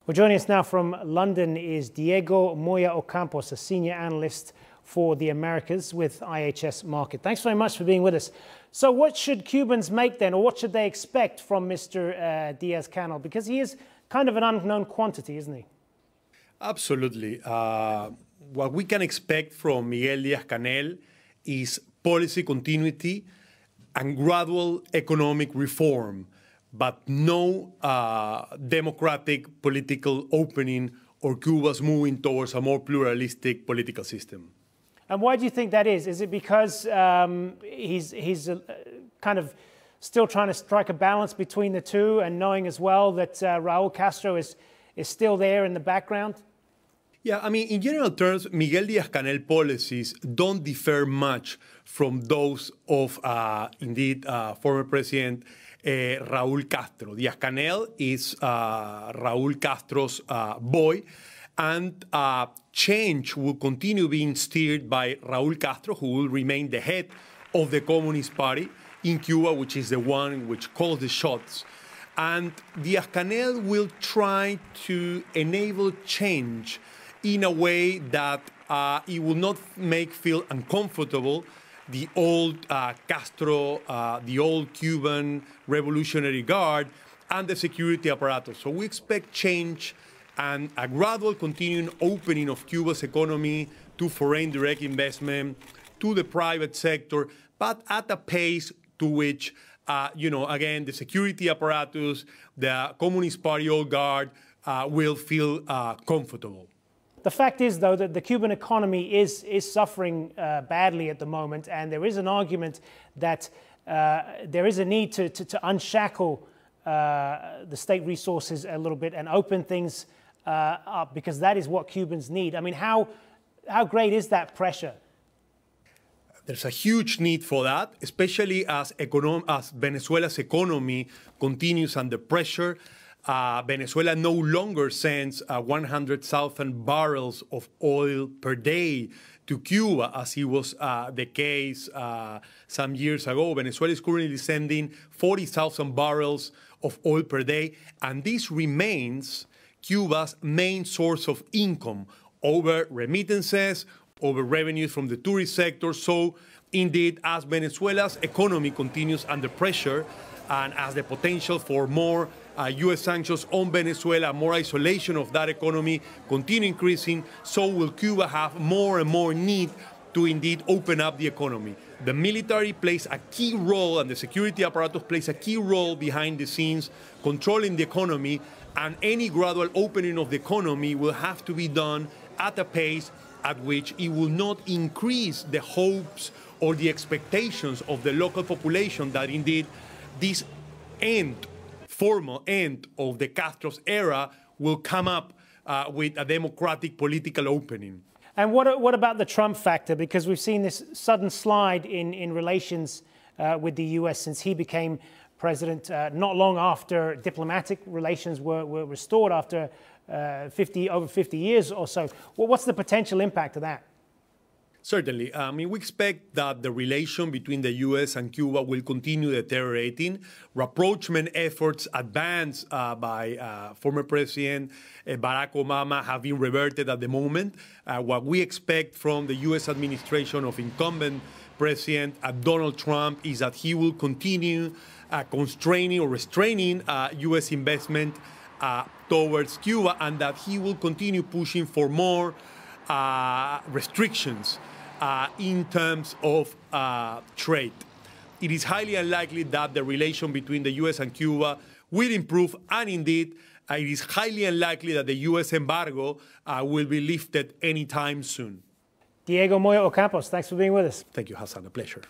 Well, joining us now from London is Diego Moya-Ocampos, a senior analyst for the Americas with IHS Markit. Thanks very much for being with us. So what should Cubans make then, or what should they expect from Mr. Diaz-Canel? Because he is kind of an unknown quantity, isn't he? Absolutely. What we can expect from Miguel Diaz-Canel is policy continuity and gradual economic reform, but no democratic political opening or Cuba's moving towards a more pluralistic political system. And why do you think that is? Is it because he's kind of still trying to strike a balance between the two and knowing as well that Raul Castro is still there in the background? Yeah, I mean, in general terms, Miguel Diaz-Canel policies don't differ much from those of, former President Raul Castro. Diaz-Canel is Raul Castro's boy, and change will continue being steered by Raul Castro, who will remain the head of the Communist Party in Cuba, which is the one which calls the shots. And Diaz-Canel will try to enable change in a way that it will not make feel uncomfortable the old Castro, the old Cuban Revolutionary Guard, and the security apparatus. So we expect change and a gradual continuing opening of Cuba's economy to foreign direct investment, to the private sector, but at a pace to which, again, the security apparatus, the Communist Party old guard will feel comfortable. The fact is, though, that the Cuban economy is suffering badly at the moment, and there is an argument that there is a need to unshackle the state resources a little bit and open things up, because that is what Cubans need. I mean, how great is that pressure? There's a huge need for that, especially as Venezuela's economy continues under pressure. Venezuela no longer sends 100,000 barrels of oil per day to Cuba, as it was the case some years ago. Venezuela is currently sending 40,000 barrels of oil per day, and this remains Cuba's main source of income over remittances, over revenues from the tourist sector. So, indeed, as Venezuela's economy continues under pressure, and as the potential for more U.S. sanctions on Venezuela, more isolation of that economy continue increasing, so will Cuba have more and more need to indeed open up the economy. The military plays a key role, and the security apparatus plays a key role behind the scenes, controlling the economy, and any gradual opening of the economy will have to be done at a pace at which it will not increase the hopes or the expectations of the local population that indeed this formal end of the Castros era will come up with a democratic political opening. And what about the Trump factor? Because we've seen this sudden slide in relations with the U.S. since he became president, not long after diplomatic relations were restored after over 50 years or so. Well, what's the potential impact of that? Certainly. I mean, we expect that the relation between the U.S. and Cuba will continue deteriorating. Rapprochement efforts advanced by former President Barack Obama have been reverted at the moment. What we expect from the U.S. administration of incumbent President Donald Trump is that he will continue constraining or restraining U.S. investment towards Cuba, and that he will continue pushing for more restrictions in terms of trade. It is highly unlikely that the relation between the U.S. and Cuba will improve, and indeed, it is highly unlikely that the U.S. embargo will be lifted anytime soon. Diego Moya-Ocampos, thanks for being with us. Thank you, Hassan. A pleasure.